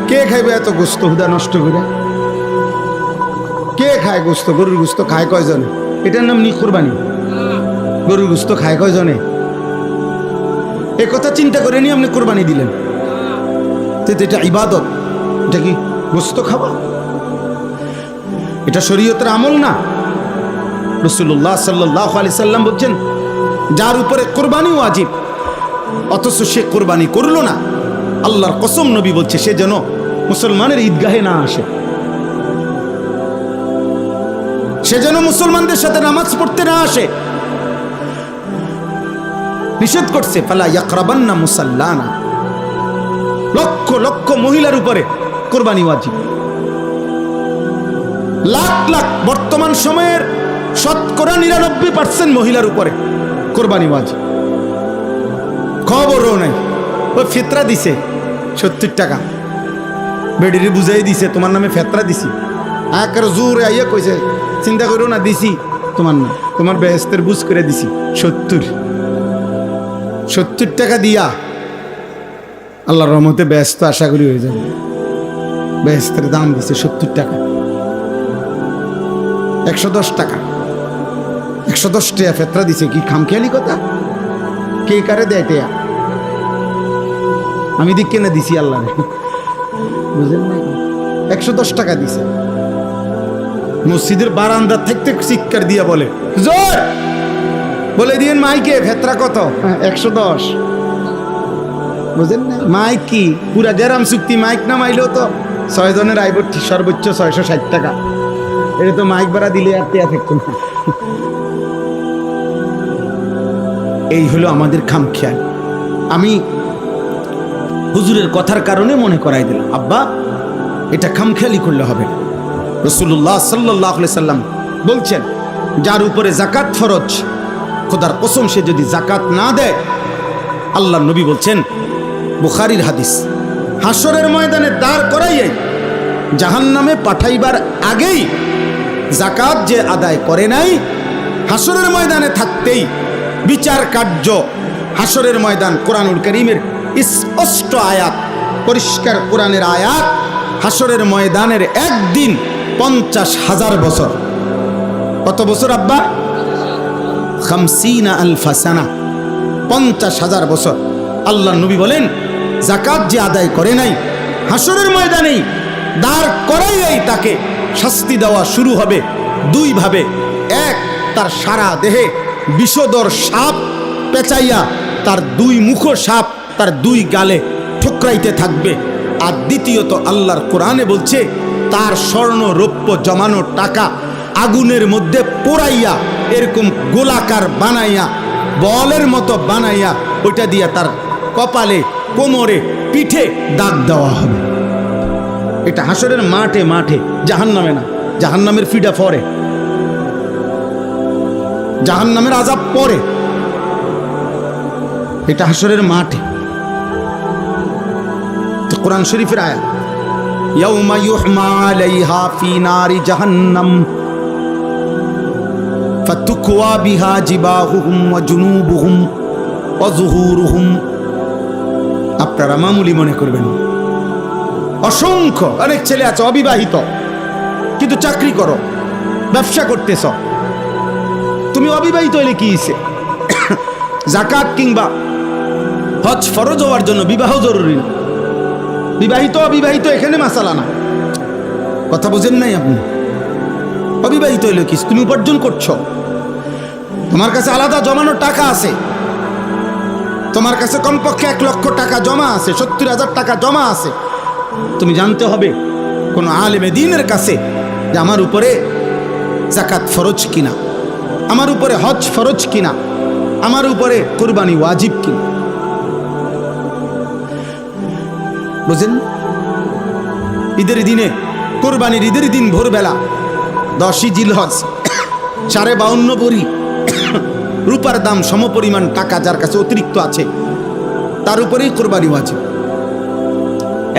কে খাইবে এত গোস্ত হুদা নষ্ট করে? কে খায় গোস্ত? গরুর গোস্ত খায় কয়জনে? এটার নাম নি কোরবানি? গরুর গোস্ত খায় কয়জনে? এ কথা চিন্তা করে নি আপনি কোরবানি দিলেন, এটা ইবাদত? এটা কি গোস্ত খাওয়া? এটা শরীয়তের আমল না। রাসূলুল্লাহ সাল্লাল্লাহু আলাইহি সাল্লাম বলছেন, যার উপরে কোরবানি ওয়াজিব অথচ সে কোরবানি করলো না, আল্লাহর কসম নবী বলছে সে যেন মুসলমানের ঈদগাহে না আসে, সে যেন মুসলমানদের সাথে নামাজ পড়তে না আসে। নিষেধ করছে, ফালা ইয়াকরাবান্না মুসাল্লানা। লক্ষ লক্ষ মহিলার উপরে কোরবানি ওয়াজিব, লাখ লাখ, বর্তমান সময়ের 99% মহিলার উপরে কোরবানি ওয়াজিব। খবরও নাই, ওই ফিতরা দিছে 70 টাকা, বেডিরে বুঝাই দিছে তোমার নামে ফেতরা দিছি, আকার জোরে আইয়া কইছে চিন্তা করো না, দিছি তোমার নাম, তোমার বেহেস্তের বুঝ করে দিছি 70 টাকা দিয়া আল্লাহর রহমতে বেহেস্ত আশা করি হয়ে যাবে। বেহেস্তের দাম দিছে 70 টাকা, 110 টাকা, 110 টাকা ফেতরা দিছে। কি খামখেয়ালি কথা? কে কারে দেয় টেয়া? আমি দিক কেনে দিছি আল্লাহ, বুঝলেন না? 110 টাকা দিছে। মসজিদের বারান্দা থাকতে চিৎকার দিয়া বলে, জোর বলে দিন মাইকে ফেতরা কত? 110। বুঝলেন না? মাইক কি পুরা জেরাম চুক্তি, মাইক না মাইলেও তো 6 জনের আইব সর্বোচ্চ 660 টাকা। এটা তো মাইক ভাড়া দিলে আর টেয়া থাকতো না। এই হলো আমাদের খামখেয়াল। আমি হুজুরের কথার কারণে মনে করাই দিলাম, আব্বা এটা খামখেয়ালি করলে হবে না। রাসূলুল্লাহ সাল্লাল্লাহু আলাইহি সাল্লাম বলছেন, যার উপরে যাকাত ফরজ, খোদার কসম সে যদি যাকাত না দেয়, আল্লাহর নবী বলছেন, বুখারীর হাদিস, হাসরের ময়দানে দাঁড় করাইয়ে জাহান্নামে পাঠাইবার আগেই যাকাত যে আদায় করে নাই, হাসরের ময়দানে থাকতেই বিচার কার্য, হাসরের ময়দান, কোরআনুল কারীমের স্পষ্ট আয়াত, পরিষ্কার কোরআনের আয়াত, হাসরের ময়দানের একদিন 50,000 বছর। কত বছর আব্বা? 50,000 সানা, 50,000 বছর। আল্লাহ নবী বলেন, যাকাত যে আদায় করে নাই, হাসরের ময়দানেই দাঁড় করাইয়াই তাকে শাস্তি দেওয়া শুরু হবে 2 ভাবে। এক, তার সারা দেহে বিষধর সাপ পেঁচাইয়া তার 2 মুখ সাপ তার 2 গালে ঠোকরাইতে থাকবে। আর দ্বিতীয়ত, আল্লাহর কোরআনে বলছে, তার স্বর্ণ রৌপ্য জমানো টাকা আগুনের মধ্যে পোড়াইয়া এরকম গোলাকার বানাইয়া, বলের মতো বানাইয়া, ওইটা দিয়া তার কপালে, কোমরে, পিঠে দাগ দেওয়া হবে। এটা হাসরের মাঠে মাঠে, জাহান্নামে না। জাহান্নামের ফিডা পরে, জাহান্নামের আযাব পরে, এটা হাসরের মাঠে। কোরআন শরীফের আয়াত, ইয়াউমা ইউহমা আলাইহা ফি নারি জাহান্নাম ফাতুকওয়া বিহা জিবাহুহুম ওয়া জুনুবুহুম ওয়া যুহুরুহুম আপনারা মামুলি মনে করবেন। অসংখ্য অনেক ছেলে আছে অবিবাহিত, কিন্তু চাকরি করো, ব্যবসা করতেছ। তুমি অবিবাহিত হইলে কি হইছে? যাকাত কিংবা হজ ফরজ হওয়ার জন্য বিবাহ জরুরি না। বিবাহিত অবিবাহিত এখানে মাসালা না, কথা বোঝেন নাই আপনি? অবিবাহিত হইলে কি, তুমি উপার্জন করছো, তোমার কাছে আলাদা জমানো টাকা আছে, তোমার কাছে কমপক্ষে 1 লক্ষ টাকা জমা আছে, 70,000 টাকা জমা আছে। তুমি জানতে হবে কোন আলেমে দ্বীনের কাছে যে আমার উপরে যাকাত ফরজ কিনা, আমার উপরে হজ ফরজ কিনা, আমার উপরে কুরবানি ওয়াজিব কিনা। বুঝেন? ঈদের দিনে, কুরবানির ঈদের দিন ভোরবেলা 10ই জিলহজ 52.5 ভরি রূপার দাম সমপরিমাণ টাকা যার কাছে অতিরিক্ত আছে, তার উপরেই কোরবানি ওয়াজিব।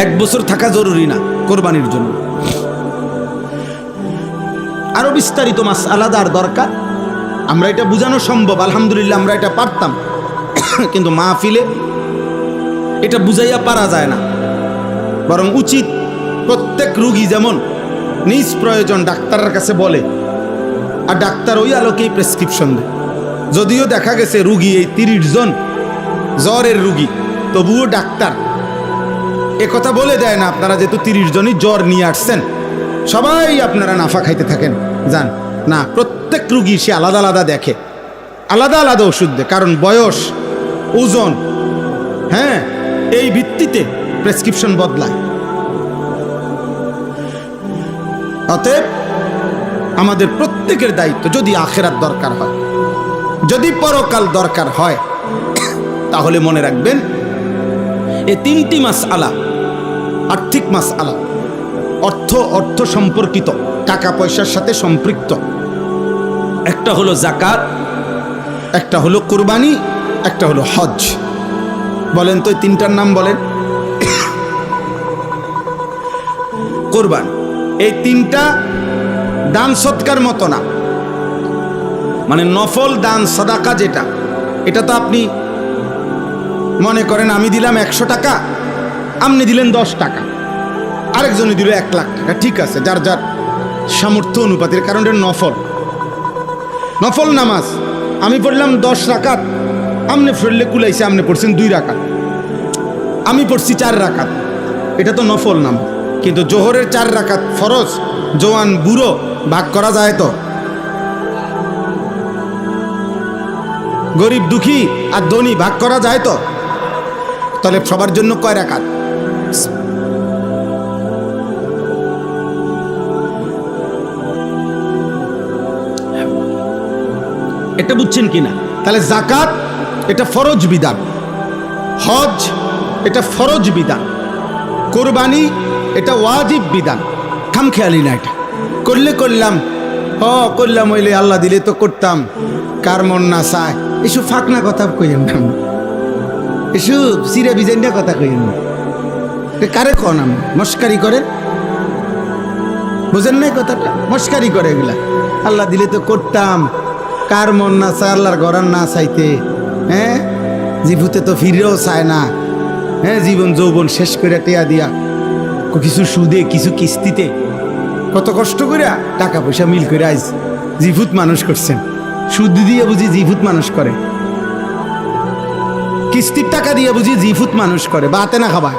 1 বছর থাকা জরুরি না কোরবানির জন্য। আরো বিস্তারিত মাসআলা আর দরকার, আমরা এটা বোঝানো সম্ভব, আলহামদুলিল্লাহ আমরা এটা পারতাম, কিন্তু মাহফিলে এটা বুঝাইয়া পারা যায় না। বরং উচিত প্রত্যেক রোগী যেমন নিজ প্রয়োজন ডাক্তারের কাছে বলে, আর ডাক্তার ওই আলোকেই প্রেসক্রিপশন দেয়। যদিও দেখা গেছে রুগী এই 30 জন জ্বরের রুগী, তবুও ডাক্তার একথা বলে দেয় না আপনারা যেহেতু 30 জনই জ্বর নিয়ে আসছেন সবাই আপনারা নাফা খাইতে থাকেন যান না। প্রত্যেক রুগী সে আলাদা আলাদা দেখে, আলাদা আলাদা ওষুধ দেয়, কারণ বয়স, ওজন, হ্যাঁ, এই ভিত্তিতে প্রেসক্রিপশন বদলায়। অতএব আমাদের প্রত্যেকের দায়িত্ব, যদি আখিরাত দরকার হয়, যদি পরকাল দরকার হয়, তাহলে মনে রাখবেন এই 3টি মাসআলা, আর্থিক মাসআলা, অর্থ সম্পর্কিত, টাকা পয়সার সাথে সম্পৃক্ত। একটা হলো যাকাত, একটা হলো কুরবানি, একটা হলো হজ। বলেন তো এই 3টার নাম বলেন। কুরবানি, এই 3টা দান সৎকার মতো না, মানে নফল দান সাদাকা যেটা, এটা তো আপনি মনে করেন আমি দিলাম 100 টাকা, আপনি দিলেন 10 টাকা, আরেকজনে দিল 1 লাখ টাকা, ঠিক আছে, যার যার সামর্থ্য অনুপাতের, কারণ এটা নফল। নফল নামাজ আমি পড়লাম 10 রাকাত, আপনি পড়লে কুলাইছে, আপনি পড়ছেন 2 রাকাত, আমি পড়ছি 4 রাকাত, এটা তো নফল নামাজ। কিন্তু জোহরের 4 রাকাত ফরজ, জওয়ান বুড়ো ভাগ করা যায় তো? গরিব দুঃখী আর ধনী ভাগ করা যায় তো? তাহলে সবার জন্য কয় রাকাত? এটা বুঝছেন কিনা? তাহলে যাকাত এটা ফরজ বিধান, হজ এটা ফরজ বিধান, কুরবানি এটা ওয়াজিব বিধান। খামখেয়ালি না, এটা করলে করলাম, করলাম, হইলে আল্লাহ দিলে তো করতাম, কার মন না চায়, এসব ফাঁকনা কথা কইেন না, এসব সিরা বিজাইনা কথা কইেন না। কারে কন আমি মস্কারি করেন? বুঝেন নাই কথাটা? মস্কারি করে এগুলা। আল্লাহ দিলে তো করতাম, কার মন না চায় আল্লাহর গরান না চাইতে? হ্যাঁ, জীবুতে তো ফিরেও চায় না। হ্যাঁ, জীবন যৌবন শেষ করে টেয়া দিয়া, কিছু সুদে, কিছু কিস্তিতে, কত কষ্ট করে টাকা পয়সা মিল করে আইস জীবুত মানুষ করছেন। সুদ দিয়ে বুঝি জীবুত মানুষ করে, কিস্তির টাকা দিয়ে বুঝি জীবুত মানুষ করে, বাতে না খাবার।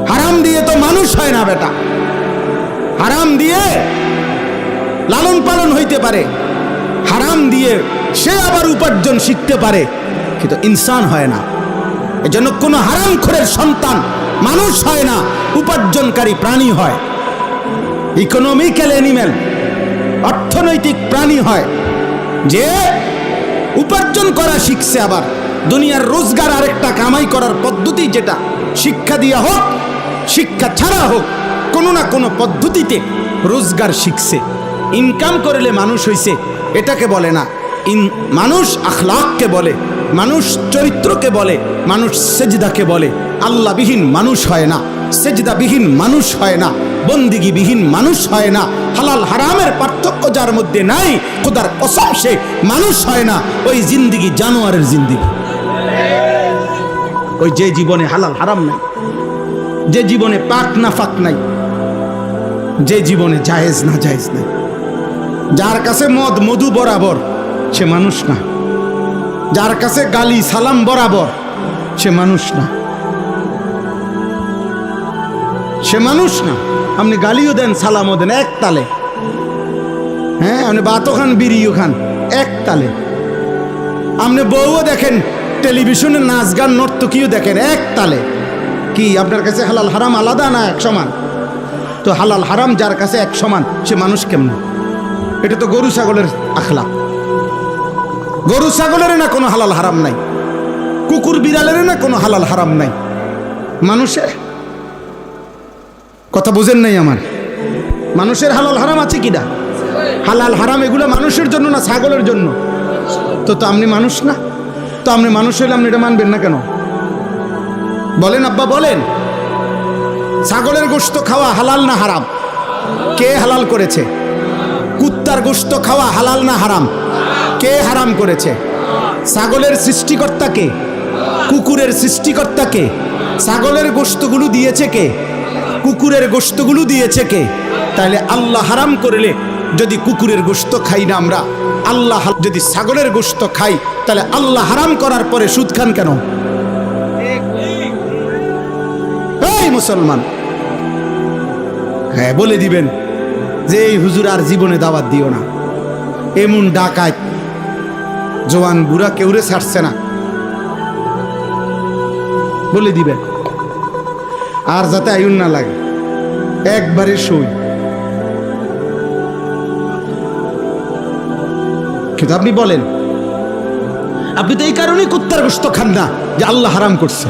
হারাম দিয়ে তো মানুষ হয় না বেটা। হারাম দিয়ে লালন পালন হইতে পারে, হারাম দিয়ে সে আবার উপার্জন শিখতে পারে, কিন্তু ইনসান হয় না। এজন্য কোনো হারামখোরের সন্তান মানুষ হয় না, উপার্জনকারী প্রাণী হয়, ইকোনমিক্যাল অ্যানিম্যাল, অর্থনৈতিক প্রাণী হয়, যে উপার্জন করা শিখছে, আবার দুনিয়ার রোজগার আরেকটা কামাই করার পদ্ধতি, যেটা শিক্ষা দিয়া হোক শিক্ষা ছাড়া হোক, কোনো না কোনো পদ্ধতিতে রোজগার শিখছে। ইনকাম করলে মানুষ হইছে, এটাকে বলে না। মানুষ আখলাককে বলে, মানুষ চরিত্রকে বলে, মানুষ সেজদাকে বলে। আল্লাহবিহীন মানুষ হয় না, সেজদাবিহীন মানুষ হয় না, বন্দিগিবিহীন মানুষ হয় না। হালাল হারামের পার্থক্য যার মধ্যে নাই, খোদার কসম সে মানুষ হয় না। ওই জিন্দিগি জানোয়ারের জিন্দিগি। ওই যে জীবনে হালাল হারাম নাই, যে জীবনে পাক না ফাক নাই, যে জীবনে জায়েজ না জায়েজ নাই, যার কাছে মদ মধু বরাবর সে মানুষ না, যার কাছে গালি সালাম বরাবর সে মানুষ না, সে মানুষ না। আপনি গালিও দেন সালামও দেন এক তালে, হ্যাঁ আপনি ভাতও খান বিড়িও খান এক তালে, আপনি বউও দেখেন, টেলিভিশনে নাচ গান নর্তকীও দেখেন এক তালে। কি আপনার কাছে হালাল হারাম আলাদা না এক সমান? তো হালাল হারাম যার কাছে এক সমান সে মানুষ কেমন? এটা তো গরু ছাগলের আখলাক। গরু ছাগলের না কোনো হালাল হারাম নাই, কুকুর বিড়ালের না কোনো হালাল হারাম নাই, মানুষের কথা বুঝেন নাই আমার? মানুষের হালাল হারাম আছে কিনা? হালাল হারাম এগুলো মানুষের জন্য না ছাগলের জন্য? তো আপনি মানুষ না? তো আপনি মানুষ হইলে আপনি এটা মানবেন না কেন? বলেন আব্বা বলেন, ছাগলের গোশত খাওয়া হালাল না হারাম? কে হালাল করেছে? কুত্তার গোশত খাওয়া হালাল না হারাম? কে হারাম করেছে? ছাগলের সৃষ্টিকর্তা কে? কুকুরের সৃষ্টিকর্তা কে? ছাগলের গোশতগুলো দিয়েছে কে? কুকুরের গোশতগুলো দিয়েছে কে? তাহলে আল্লাহ হারাম করলে যদি কুকুরের গোশত খাই না আমরা, আল্লাহ যদি ছাগলের গোশত খাই, তাহলে আল্লাহ হারাম করার পরে সুদ খান কেন? এই মুসলমান, হ্যাঁ বলে দিবেন যে এই হুজুর আর জীবনে দাওয়াত দিও না, এমন ডাকাত জওয়ান বুড়া কেউরে ছাড়ছে না, বলে দিবেন। আর যাতে আয়ুন না লাগে, একবারে সই। কিন্তু আপনি বলেন, আপনি তো এই কারণেই কুত্তার গোশত খান না যে আল্লাহ হারাম করছে।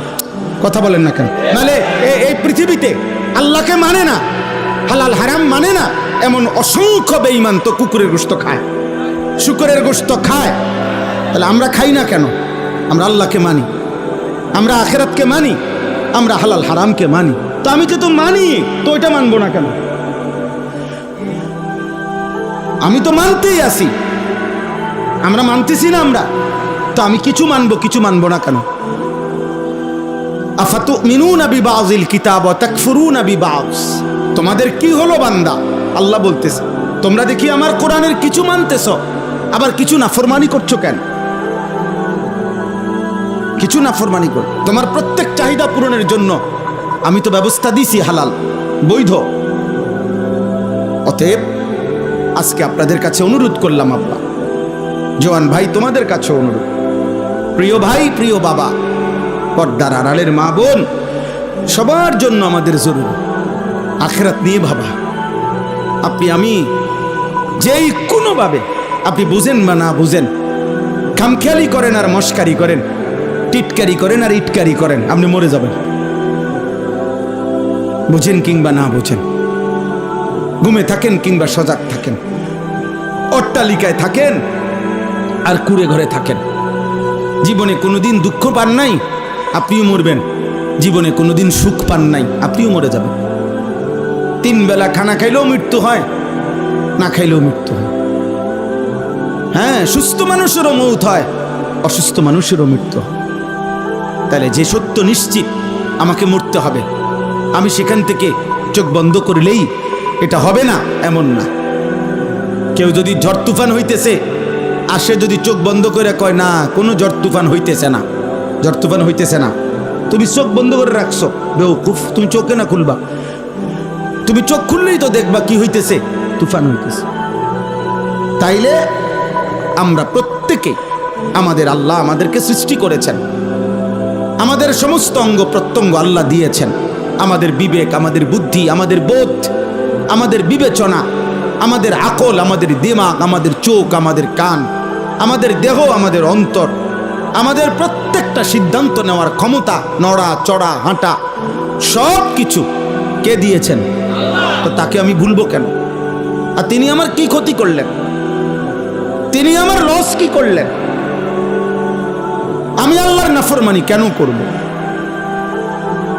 কথা বলেন না কেন? নাহলে এই পৃথিবীতে আল্লাহকে মানে না, হালাল হারাম মানে না এমন অসংখ্য বেঈমান তো কুকুরের গোশত খায়, শুকরের গোশত খায়। তাহলে আমরা খাই না কেন? আমরা আল্লাহকে মানি, আমরা আখিরাতকে মানি, আমরা হালাল হারামকে মানি। তো আমি তো মানি, তো ওইটা মানবো না কেন? আমি তো মানতেই আছি, আমরা মানতেছি না আমরা, তো আমি কিছু মানবো কিছু মানবো না কেন? আফাতুমিনুনা বিবাযিল কিতাব ওয়া তাকফুরুনা বিবায। তোমাদের কি হলো বান্দা? আল্লাহ বলতেছে, তোমরা দেখি আমার কোরআনের কিছু মানতেছো, আবার কিছু নাফরমানি করছো কেন? কিছু নাফরমানি কর, তোমার প্রত্যেক চাহিদা পূরণের জন্য আমি তো ব্যবস্থা দিছি হালাল বৈধ। অতএব আজকে আপনাদের কাছে অনুরোধ করলাম, আব্বা জওয়ান ভাই, তোমাদের কাছে অনুরোধ, প্রিয় ভাই প্রিয় বাবা, পর্দার আড়ালের মা বোন, সবার জন্য আমাদের জরুরি আখিরাত নিয়ে ভাবা। আপনি আমি যেই কোনোভাবে আপনি বুঝেন বা না বুঝেন, খামখেয়ালি করেন আর মস্কারি করেন, টিটকারি করেন আর ইটকারি করেন, আপনি মরে যাবেন। বুঝেন কিংবা না বুঝেন, ঘুমে থাকেন কিংবা সজাগ থাকেন, অট্টালিকায় থাকেন আর কুড়ে ঘরে থাকেন, জীবনে কোনোদিন দুঃখ পান নাই, আপনিও মরবেন। জীবনে কোনোদিন সুখ পান নাই, আপনিও মরে যাবেন। 3 বেলা খানা খাইলেও মৃত্যু হয়, না খাইলেও মৃত্যু হয়। হ্যাঁ, সুস্থ মানুষেরও মৌত হয়, অসুস্থ মানুষেরও মৃত্যু হয়। তাহলে যে সত্য নিশ্চিত আমাকে মরতে হবে, আমি সেখান থেকে চোখ বন্ধ করলেই এটা হবে না এমন না। কেউ যদি ঝড় তুফান হইতেছে আসে, যদি চোখ বন্ধ করে কয় না কোনো ঝড় তুফান হইতেছে না, ঝড় তুফান হইতেছে না, তুমি চোখ বন্ধ করে রাখছো, বেওকুফ, তুমি চোখে না খুলবা, তুমি চোখ খুললেই তো দেখবা কি হইতেছে, তুফান হইতেছে। তাইলে আমরা প্রত্যেকে, আমাদের আল্লাহ আমাদেরকে সৃষ্টি করেছেন, আমাদের সমস্ত অঙ্গ প্রত্যঙ্গ আল্লাহ দিয়েছেন, আমাদের বিবেক, আমাদের বুদ্ধি, আমাদের বোধ, আমাদের বিবেচনা, আমাদের আকল, আমাদের দিমাগ, আমাদের চোখ, আমাদের কান, আমাদের দেহ, আমাদের অন্তর, আমাদের প্রত্যেকটা সিদ্ধান্ত নেওয়ার ক্ষমতা, নড়া চড়া হাঁটা, সব কিছু কে দিয়েছেন? তো তাকে আমি ভুলবো কেন? আর তিনি আমার কি ক্ষতি করলেন? তিনি আমার লস কি করলেন? আমি আল্লাহর নাফরমানি কেন করব?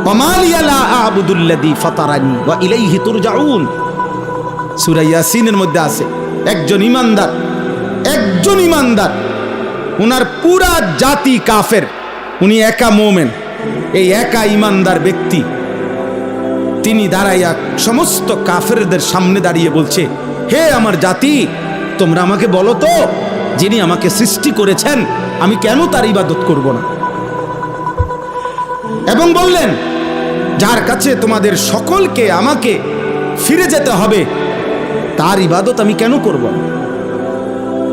ওয়ামালিয়া লা আ'বুদুল্লাযী ফাতারানি ওয়া ইলাইহি তুরজাউন। সূরা ইয়াসিনের মধ্যে আছে, একজন ইমানদার, উনার পুরা জাতি কাফের, উনি একা মুমিন, এই একা ইমানদার ব্যক্তি তিনি দাঁড়াইয়া সমস্ত কাফেরদের সামনে দাঁড়িয়ে বলছে, হে আমার জাতি, তোমরা আমাকে বলো তো, যিনি আমাকে সৃষ্টি করেছেন আমি কেন তার ইবাদত করব না? এবং বললেন, যার কাছে তোমাদের সকলকে আমাকে ফিরে যেতে হবে তার ইবাদত আমি কেন করব না?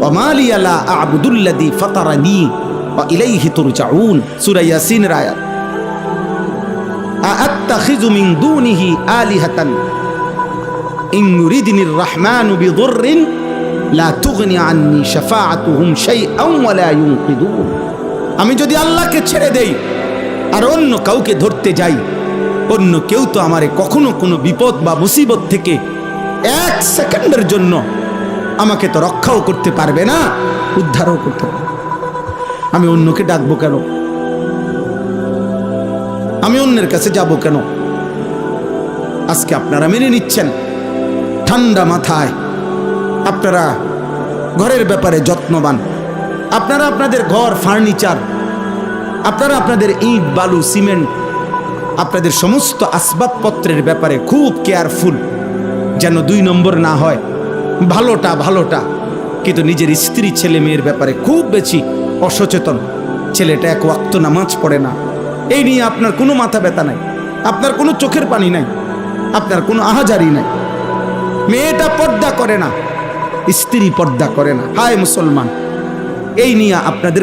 ওয়া লিয়া লা আ'বুদুল্লাযী ফাতারানী ওয়া ইলাইহি তুরজাউন, সূরা ইয়াসিনের আয়াত। আ'আত্তাখিযু মিন দুনিহি আলিহাতান ইন ইউরিদনির রাহমানু বিদুররিন লা তুগনি আন্নী শাফাআতুহুম শাইআন ওয়া লা ইউনকিদুন। আমি যদি আল্লাহকে ছেড়ে দেই আর অন্য কাউকে ধরতে যাই, অন্য কেউ তো আমারে কখনো কোনো বিপদ বা মুসিবত থেকে এক সেকেন্ডের জন্য আমাকে তো রক্ষাও করতে পারবে না, উদ্ধারও করতে পারবে। আমি অন্যকে ডাকবো কেন? আমি অন্যের কাছে যাব কেন? আজকে আপনারা মেনে নিচ্ছেন ঠান্ডা মাথায়, আপনারা ঘরের ব্যাপারে যত্নবান, আপনারা আপনাদের ঘর ফার্নিচার, আপনারা আপনাদের ইট বালু সিমেন্ট, আপনাদের সমস্ত আসবাবপত্রের ব্যাপারে খুব কেয়ারফুল, যেন 2 নম্বর না হয়, ভালোটা। কিন্তু নিজের স্ত্রী ছেলে মেয়ের ব্যাপারে খুব বেশি অসচেতন। ছেলেটা 1 ওয়াক্ত নামাজ পড়ে না, এই নিয়ে আপনার কোনো মাথা ব্যথা নাই, আপনার কোনো চোখের পানি নাই, আপনার কোনো আহাজারি নাই। মেয়েটা পর্দা করে না, স্ত্রী পর্দা করে না, হায় মুসলমান, এই নিয়ে আপনাদের